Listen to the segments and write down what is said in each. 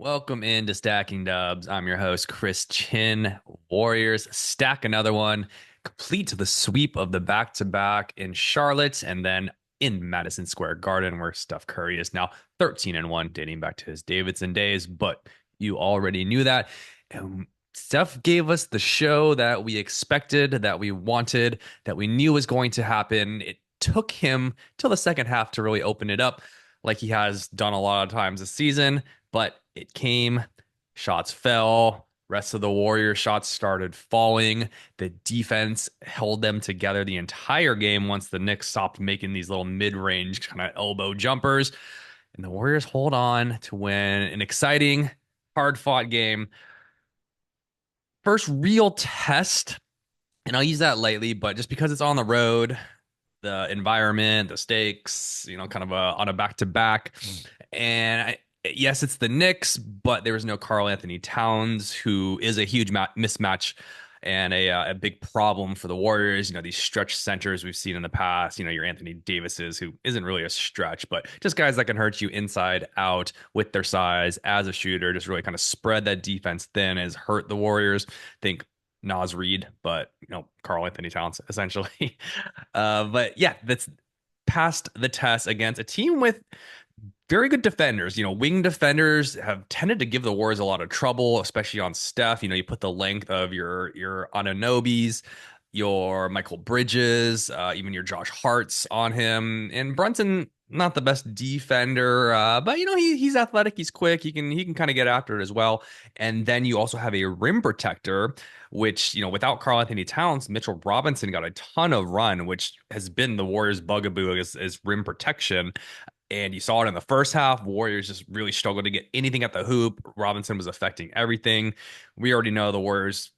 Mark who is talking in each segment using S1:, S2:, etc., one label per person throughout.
S1: Welcome into Stacking Dubs. I'm your host, Chris Chin. Warriors stack another one, complete to the sweep of the back-to-back in Charlotte and then in Madison Square Garden, where Steph Curry is now 13-1, dating back to his Davidson days. But you already knew that. And Steph gave us the show that we expected, that we wanted, that we knew was going to happen. It took him till the second half to really open it up, like he has done a lot of times this season, but it came, shots fell, rest of the Warriors shots started falling. The defense held them together the entire game once the Knicks stopped making these little mid-range kind of elbow jumpers. And the Warriors hold on to win an exciting, hard-fought game. First real test, and I'll use that lightly, but just because it's on the road, the environment, the stakes, kind of on a back to back. And yes, it's the Knicks, but there was no Karl Anthony Towns, who is a huge mismatch and a big problem for the Warriors. These stretch centers we've seen in the past, your Anthony Davises, who isn't really a stretch, but just guys that can hurt you inside out with their size as a shooter, just really kind of spread that defense thin, has hurt the Warriors. Think Nas Reed, but Karl Anthony Towns essentially. But yeah, that's passed the test against a team with very good defenders. Wing defenders have tended to give the Warriors a lot of trouble, especially on Steph. You put the length of your Anunobis, your Michael Bridges, even your Josh Harts on him, and Brunson. Not the best defender, but he's athletic, he's quick, he can kind of get after it as well. And then you also have a rim protector, which without Karl Anthony Towns, Mitchell Robinson got a ton of run, which has been the Warriors' bugaboo as rim protection. And you saw it in the first half. Warriors just really struggled to get anything at the hoop. Robinson was affecting everything. We already know the Warriors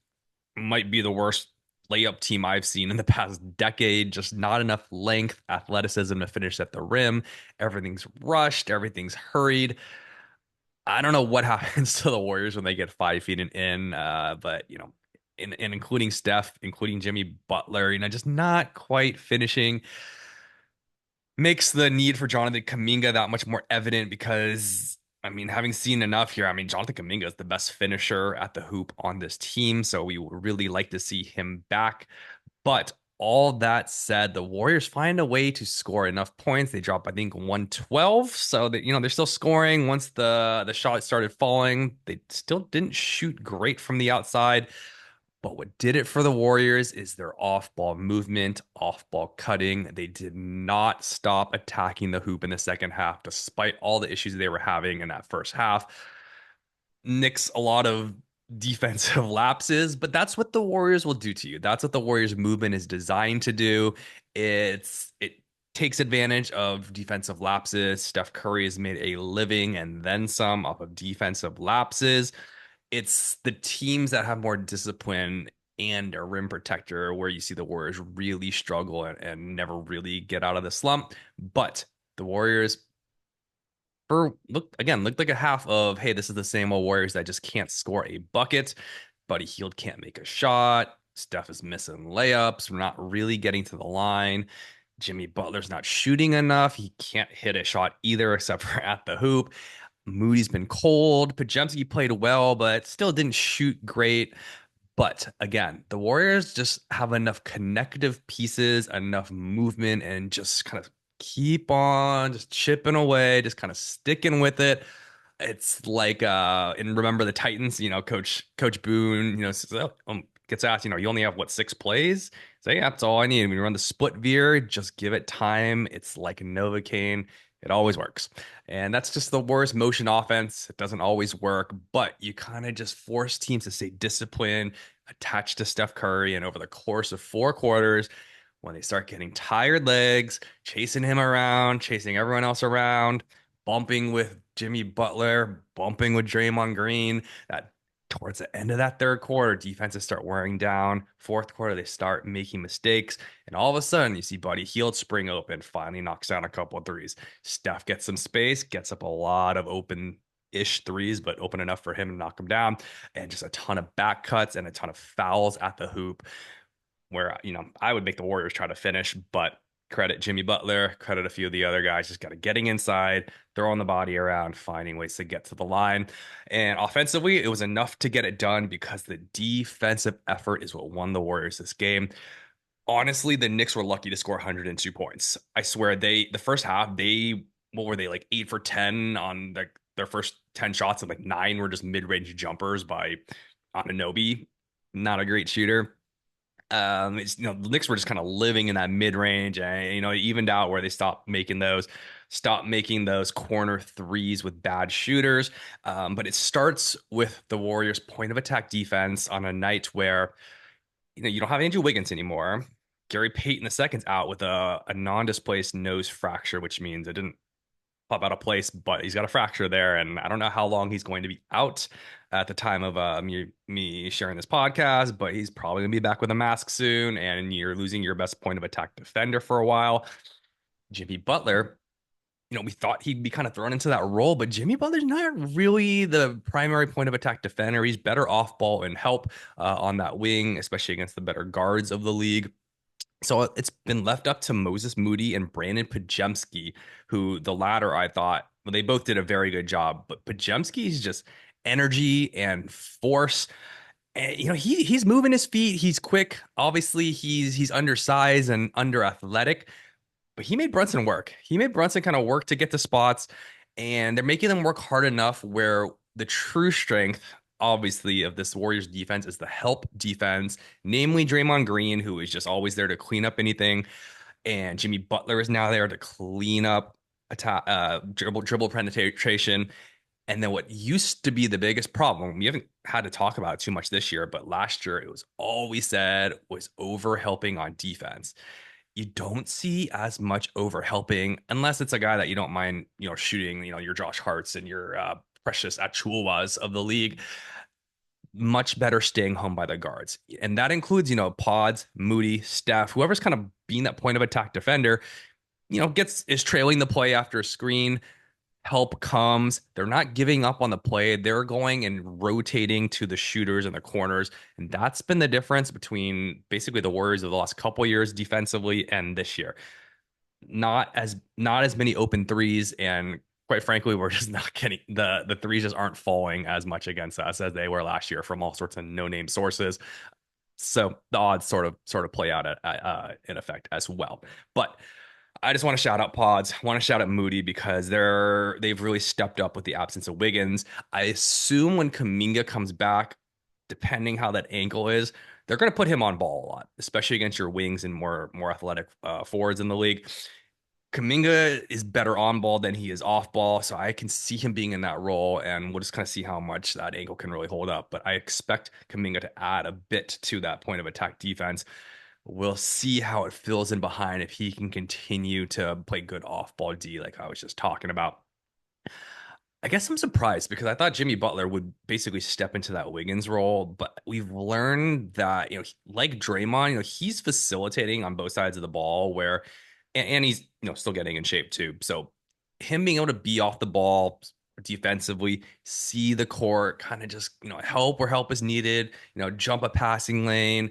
S1: might be the worst layup team I've seen in the past decade. Just not enough length, athleticism to finish at the rim. Everything's rushed, everything's hurried. I don't know what happens to the Warriors when they get 5 feet in, but and including Steph, including Jimmy Butler, just not quite finishing. Makes the need for Jonathan Kuminga that much more evident because, having seen enough here, Jonathan Kuminga is the best finisher at the hoop on this team, so we would really like to see him back. But all that said, the Warriors find a way to score enough points. They drop, I think, 112, so that they're still scoring. Once the shot started falling, they still didn't shoot great from the outside. But what did it for the Warriors is their off-ball movement, off-ball cutting. They did not stop attacking the hoop in the second half, despite all the issues they were having in that first half. Knicks a lot of defensive lapses, but that's what the Warriors will do to you. That's what the Warriors movement is designed to do. It takes advantage of defensive lapses. Steph Curry has made a living and then some off of defensive lapses. It's the teams that have more discipline and a rim protector where you see the Warriors really struggle and never really get out of the slump. But the Warriors looked like a half of, hey, this is the same old Warriors that just can't score a bucket. Buddy Hield can't make a shot. Steph is missing layups. We're not really getting to the line. Jimmy Butler's not shooting enough. He can't hit a shot either, except for at the hoop. Moody's been cold. Pajemski played well, but still didn't shoot great. But again, the Warriors just have enough connective pieces, enough movement, and just kind of keep on just chipping away, just kind of sticking with it. It's like and remember the Titans, Coach Boone, gets asked, you only have what, 6 plays? So yeah, that's all I need. When you run the split veer, just give it time. It's like Novocaine. It always works. And that's just the worst motion offense. It doesn't always work, but you kind of just force teams to stay disciplined, attached to Steph Curry. And over the course of 4 quarters, when they start getting tired legs, chasing him around, chasing everyone else around, bumping with Jimmy Butler, bumping with Draymond Green, that towards the end of that third quarter, defenses start wearing down. Fourth quarter, they start making mistakes. And all of a sudden, you see Buddy Hield spring open, finally knocks down a couple of threes. Steph gets some space, gets up a lot of open-ish threes, but open enough for him to knock them down. And just a ton of back cuts and a ton of fouls at the hoop where, I would make the Warriors try to finish, but credit Jimmy Butler, credit a few of the other guys, just got to getting inside, throwing the body around, finding ways to get to the line. And offensively, it was enough to get it done because the defensive effort is what won the Warriors this game. Honestly, the Knicks were lucky to score 102 points. I swear the first half, what were they, like 8 for 10 on their first 10 shots, and like nine were just mid-range jumpers by Anunoby. Not a great shooter. The Knicks were just kind of living in that mid range, and it evened out where they stopped making those corner threes with bad shooters. But it starts with the Warriors' point of attack defense on a night where you don't have Andrew Wiggins anymore. Gary Payton II's out with a non-displaced nose fracture, which means it didn't pop out of place, but he's got a fracture there, and I don't know how long he's going to be out at the time of me sharing this podcast, but he's probably going to be back with a mask soon, and you're losing your best point of attack defender for a while. Jimmy Butler, we thought he'd be kind of thrown into that role, but Jimmy Butler's not really the primary point of attack defender. He's better off ball and help on that wing, especially against the better guards of the league. So it's been left up to Moses Moody and Brandon Pajemski, who the latter I thought, well, they both did a very good job. But Pajemski's just energy and force. And he's moving his feet. He's quick. Obviously, he's undersized and under athletic, but he made Brunson work. He made Brunson kind of work to get to spots, and they're making them work hard enough where the true strength, obviously, of this Warriors defense is the help defense, namely Draymond Green, who is just always there to clean up anything, and Jimmy Butler is now there to clean up attack, dribble penetration. And then what used to be the biggest problem, we haven't had to talk about it too much this year, but last year it was all we said was over helping on defense. You don't see as much over helping unless it's a guy that you don't mind, shooting, your Josh Harts and your Precious Achuwas of the league. Much better staying home by the guards. And that includes, Pods, Moody, Steph, whoever's kind of being that point of attack defender, is trailing the play after a screen. Help comes. They're not giving up on the play. They're going and rotating to the shooters and the corners. And that's been the difference between basically the Warriors of the last couple years defensively and this year. Not as many open threes, and quite frankly, we're just not getting the threes just aren't falling as much against us as they were last year from all sorts of no-name sources. So the odds sort of play out in effect as well. But I just want to shout out Pods, want to shout out Moody because they've really stepped up with the absence of Wiggins. I assume when Kuminga comes back, depending how that ankle is, they're going to put him on ball a lot, especially against your wings and more athletic forwards in the league. Kuminga is better on ball than he is off ball, so I can see him being in that role, and we'll just kind of see how much that ankle can really hold up. But I expect Kuminga to add a bit to that point of attack defense. We'll see how it fills in behind if he can continue to play good off ball D like I was just talking about. I guess I'm surprised because I thought Jimmy Butler would basically step into that Wiggins role, but we've learned that, like Draymond, he's facilitating on both sides of the ball and he's, still getting in shape too. So him being able to be off the ball defensively, see the court, kind of just, help where help is needed, jump a passing lane,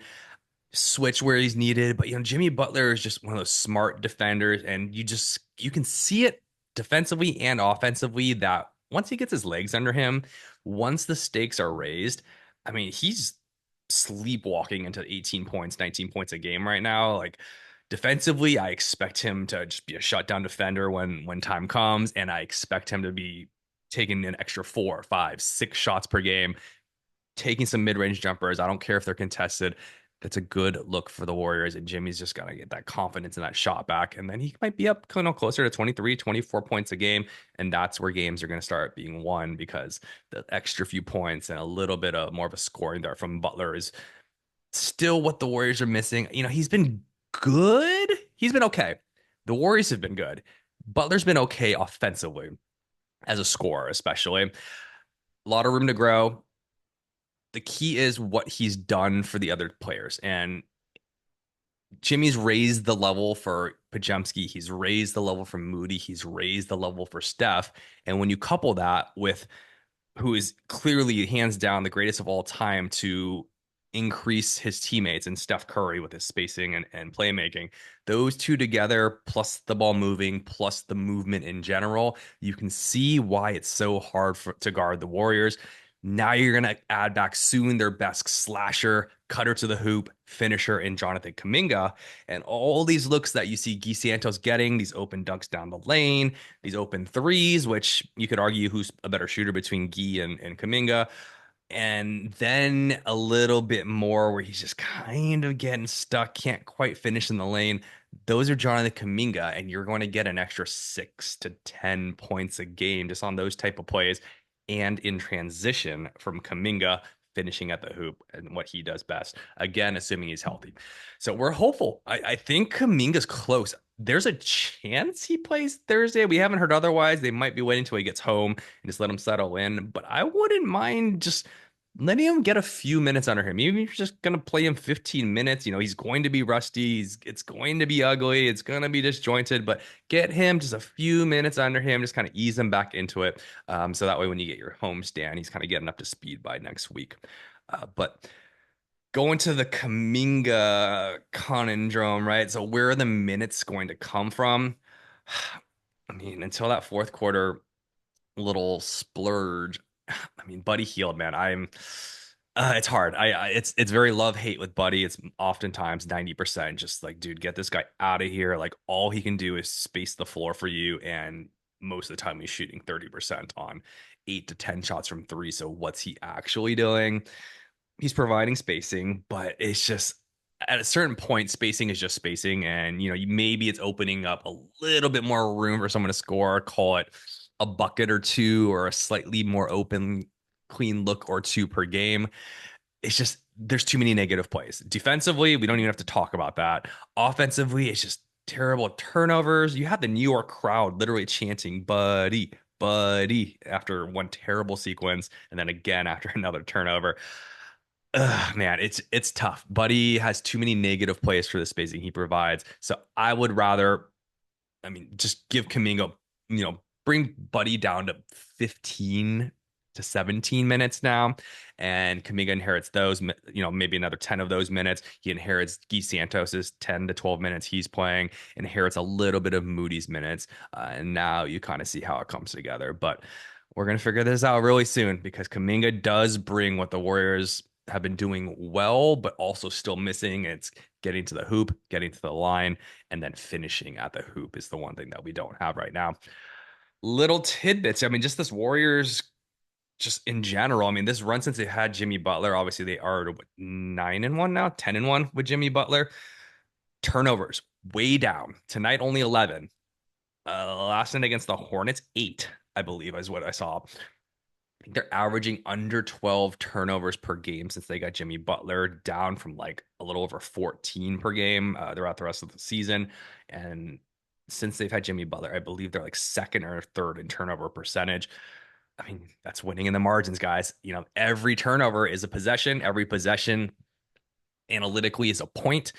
S1: switch where he's needed. But Jimmy Butler is just one of those smart defenders, and you can see it defensively and offensively that once he gets his legs under him, once the stakes are raised, I mean, he's sleepwalking into 18 points, 19 points a game right now. Like defensively, I expect him to just be a shutdown defender when time comes, and I expect him to be taking an extra 4, 5, 6 shots per game, taking some mid-range jumpers. I don't care if they're contested. That's a good look for the Warriors, and Jimmy's just got to get that confidence in that shot back, and then he might be up closer to 23, 24 points a game, and that's where games are going to start being won because the extra few points and a little bit of more of a scoring there from Butler is still what the Warriors are missing. He's been good. He's been okay. The Warriors have been good. Butler's been okay offensively as a scorer, especially. A lot of room to grow. The key is what he's done for the other players. And Jimmy's raised the level for Pajemski. He's raised the level for Moody. He's raised the level for Steph. And when you couple that with who is clearly hands down the greatest of all time to increase his teammates and Steph Curry with his spacing and playmaking. Those two together, plus the ball moving, plus the movement in general, you can see why it's so hard to guard the Warriors. Now you're going to add back soon their best slasher, cutter to the hoop, finisher in Jonathan Kuminga. And all these looks that you see Guy Santos getting, these open dunks down the lane, these open threes, which you could argue who's a better shooter between Guy and Kuminga. And then a little bit more where he's just kind of getting stuck, can't quite finish in the lane. Those are Jonathan Kuminga, and you're going to get an extra 6 to 10 points a game just on those type of plays and in transition from Kuminga finishing at the hoop and what he does best. Again, assuming he's healthy. So we're hopeful. I think Kuminga's close. There's a chance he plays Thursday. We haven't heard otherwise. They might be waiting until he gets home and just let him settle in. But I wouldn't mind just letting him get a few minutes under him. Even if you're just going to play him 15 minutes, he's going to be rusty. It's going to be ugly. It's going to be disjointed, but get him just a few minutes under him, just kind of ease him back into it. So that way, when you get your home stand, he's kind of getting up to speed by next week. But going to the Kuminga conundrum, right? So where are the minutes going to come from? I mean, until that fourth quarter little splurge, I mean, Buddy Hield, man, it's hard. It's very love hate with Buddy. It's oftentimes 90% just like, dude, get this guy out of here. Like all he can do is space the floor for you, and most of the time he's shooting 30% on 8 to 10 shots from three. So what's he actually doing? He's providing spacing, but it's just at a certain point, spacing is just spacing. And, maybe it's opening up a little bit more room for someone to score, call it a bucket or two, or a slightly more open, clean look or two per game. It's just, there's too many negative plays. Defensively, we don't even have to talk about that. Offensively, it's just terrible turnovers. You have the New York crowd literally chanting, Buddy, Buddy, after one terrible sequence, and then again after another turnover. Man, it's tough. Buddy has too many negative plays for the spacing he provides. So I would rather, I mean, just give Kuminga, bring Buddy down to 15 to 17 minutes now. And Kuminga inherits those, maybe another 10 of those minutes. He inherits Guy Santos's 10 to 12 minutes he's playing, inherits a little bit of Moody's minutes. And now you kind of see how it comes together. But we're going to figure this out really soon because Kuminga does bring what the Warriors have been doing well, but also still missing. It's getting to the hoop, getting to the line, and then finishing at the hoop is the one thing that we don't have right now. Little tidbits. I mean, just this Warriors, just in general. I mean, this run since they had Jimmy Butler, obviously they are 9-1 now, 10-1 with Jimmy Butler. Turnovers way down. Tonight, only 11. Last night against the Hornets, 8, I believe, is what I saw. I think they're averaging under 12 turnovers per game since they got Jimmy Butler, down from like a little over 14 per game throughout the rest of the season. And since they've had Jimmy Butler, I believe they're like second or third in turnover percentage. I mean, that's winning in the margins, guys. Every turnover is a possession. Every possession analytically is a point.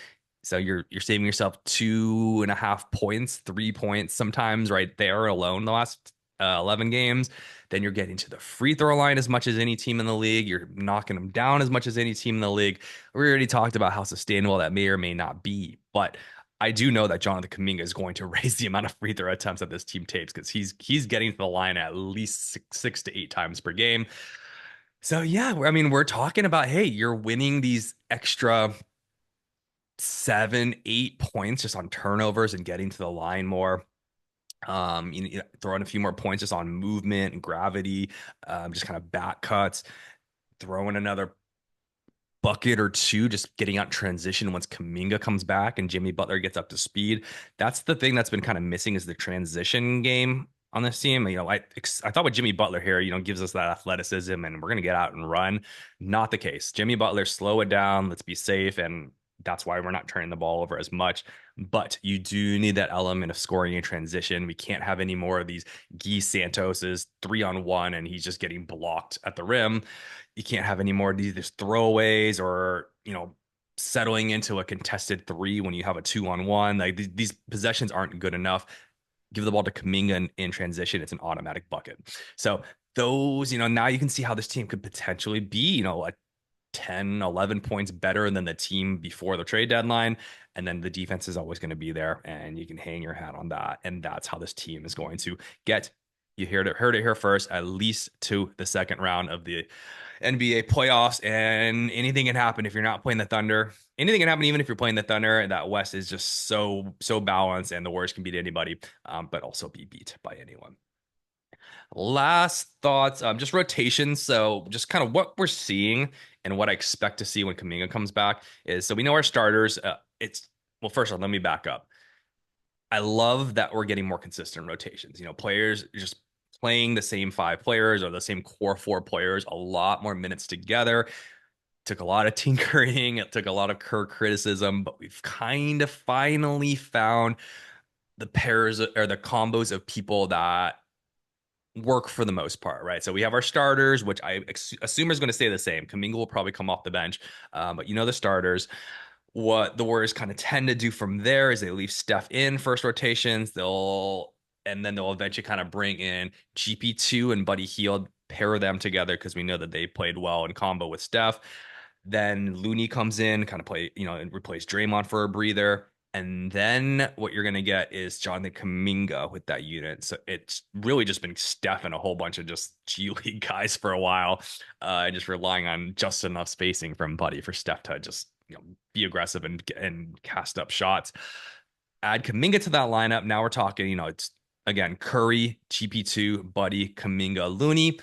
S1: So you're saving yourself 2.5 points, 3 points sometimes right there alone the last 11 games. Then you're getting to the free throw line as much as any team in the league. You're knocking them down as much as any team in the league. We already talked about how sustainable that may or may not be, but I do know that Jonathan Kuminga is going to raise the amount of free throw attempts that this team takes because he's getting to the line at least 6 to 8 times per game. So yeah, I mean, we're talking about, hey, you're winning these extra 7, 8 points just on turnovers and getting to the line more. Throw in a few more points just on movement and gravity, just kind of back cuts, throw in another bucket or two, just getting out transition once Kuminga comes back and Jimmy Butler gets up to speed. That's the thing that's been kind of missing is the transition game on this team. I thought with Jimmy Butler here, gives us that athleticism and we're going to get out and run. Not the case. Jimmy Butler, slow it down. Let's be safe. And that's why we're not turning the ball over as much. But you do need that element of scoring in transition. We can't have any more of these Guy Santos's 3-on-1 and he's just getting blocked at the rim. You can't have any more of these throwaways or, settling into a contested three when you have a 2-on-1. Like these possessions aren't good enough. Give the ball to Kuminga in transition. It's an automatic bucket. So those, now you can see how this team could potentially be, a 10, 11 points better than the team before the trade deadline. And then the defense is always going to be there, and you can hang your hat on that. And that's how this team is going to get, you heard it here first, at least to the second round of the NBA playoffs. And anything can happen if you're not playing the Thunder. Anything can happen even if you're playing the Thunder. That West is just so balanced, and the Warriors can beat anybody, but also be beat by anyone. Last thoughts, just rotations. So just kind of what we're seeing and what I expect to see when Kuminga comes back is, so we know our starters. Well, first of all, let me back up. I love that we're getting more consistent rotations. Players just playing the same five players or the same core four players, a lot more minutes together. Took a lot of tinkering. It took a lot of Kerr criticism, but we've kind of finally found the pairs or the combos of people that work for the most part, right? So we have our starters, which I assume is going to stay the same. Kuminga will probably come off the bench, but the starters. What the Warriors kind of tend to do from there is they leave Steph in first rotations. And then they'll eventually kind of bring in GP2 and Buddy Hield, pair them together because we know that they played well in combo with Steph. Then Looney comes in, kind of and replace Draymond for a breather. And then what you're going to get is Jonathan Kuminga with that unit. So it's really just been Steph and a whole bunch of just G League guys for a while, just relying on just enough spacing from Buddy for Steph to just be aggressive and cast up shots. Add Kuminga to that lineup. Now we're talking, it's again Curry, GP2, Buddy, Kuminga, Looney.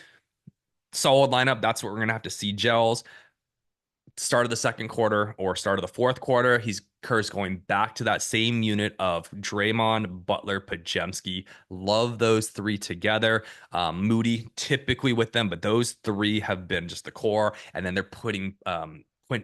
S1: Solid lineup. That's what we're going to have to see gels. Start of the second quarter or start of the fourth quarter, Kerr's going back to that same unit of Draymond, Butler, Podziemski. Love those three together. Moody typically with them, but those three have been just the core. And then they're putting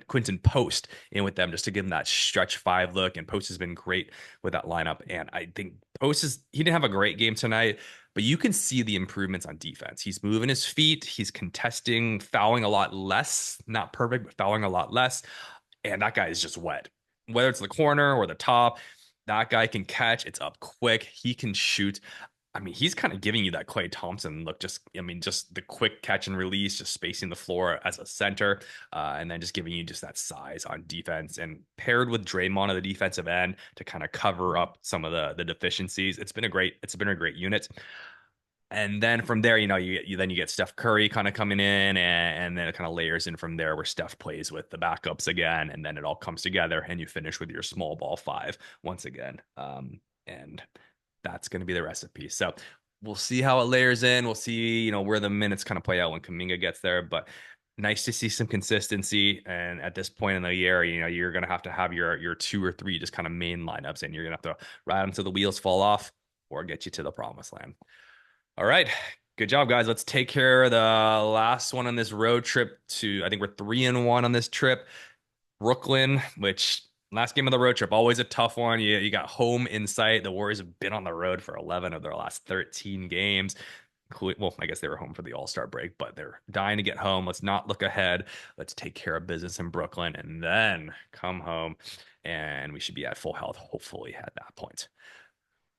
S1: Quentin Post in with them just to give him that stretch five look. And Post has been great with that lineup. And I think he didn't have a great game tonight, but you can see the improvements on defense. He's moving his feet. He's contesting, fouling a lot less. Not perfect, but fouling a lot less. And that guy is just wet. Whether it's the corner or the top, that guy can catch. It's up quick. He can shoot. I mean, he's kind of giving you that Klay Thompson look. Just the quick catch and release, just spacing the floor as a center, and then just giving you just that size on defense. And paired with Draymond at the defensive end to kind of cover up some of the deficiencies, it's been a great unit. And then from there, you get Steph Curry kind of coming in, and then it kind of layers in from there where Steph plays with the backups again, and then it all comes together, and you finish with your small ball five once again. And that's going to be the recipe. So we'll see how it layers in. We'll see, where the minutes kind of play out when Kuminga gets there. But nice to see some consistency. And at this point in the year, you're going to have your two or three just kind of main lineups, and you're going to have to ride them till the wheels fall off or get you to the promised land. All right. Good job, guys. Let's take care of the last one on this road trip I think we're 3-1 on this trip. Brooklyn, which last game of the road trip, always a tough one. You got home in sight. The Warriors have been on the road for 11 of their last 13 games. Well, I guess they were home for the All-Star break, but they're dying to get home. Let's not look ahead. Let's take care of business in Brooklyn and then come home, and we should be at full health, hopefully, at that point.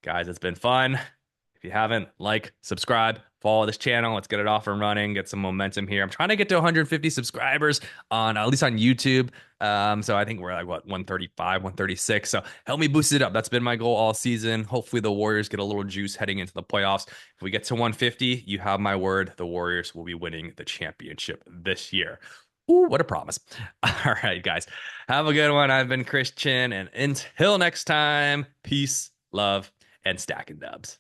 S1: Guys, it's been fun. If you haven't, subscribe, follow this channel. Let's get it off and running, get some momentum here. I'm trying to get to 150 subscribers at least on YouTube. So I think we're like 135, 136. So help me boost it up. That's been my goal all season. Hopefully the Warriors get a little juice heading into the playoffs. If we get to 150, you have my word, the Warriors will be winning the championship this year. Ooh, what a promise. All right, guys, have a good one. I've been Chris Chin, and until next time, peace, love, and stacking dubs.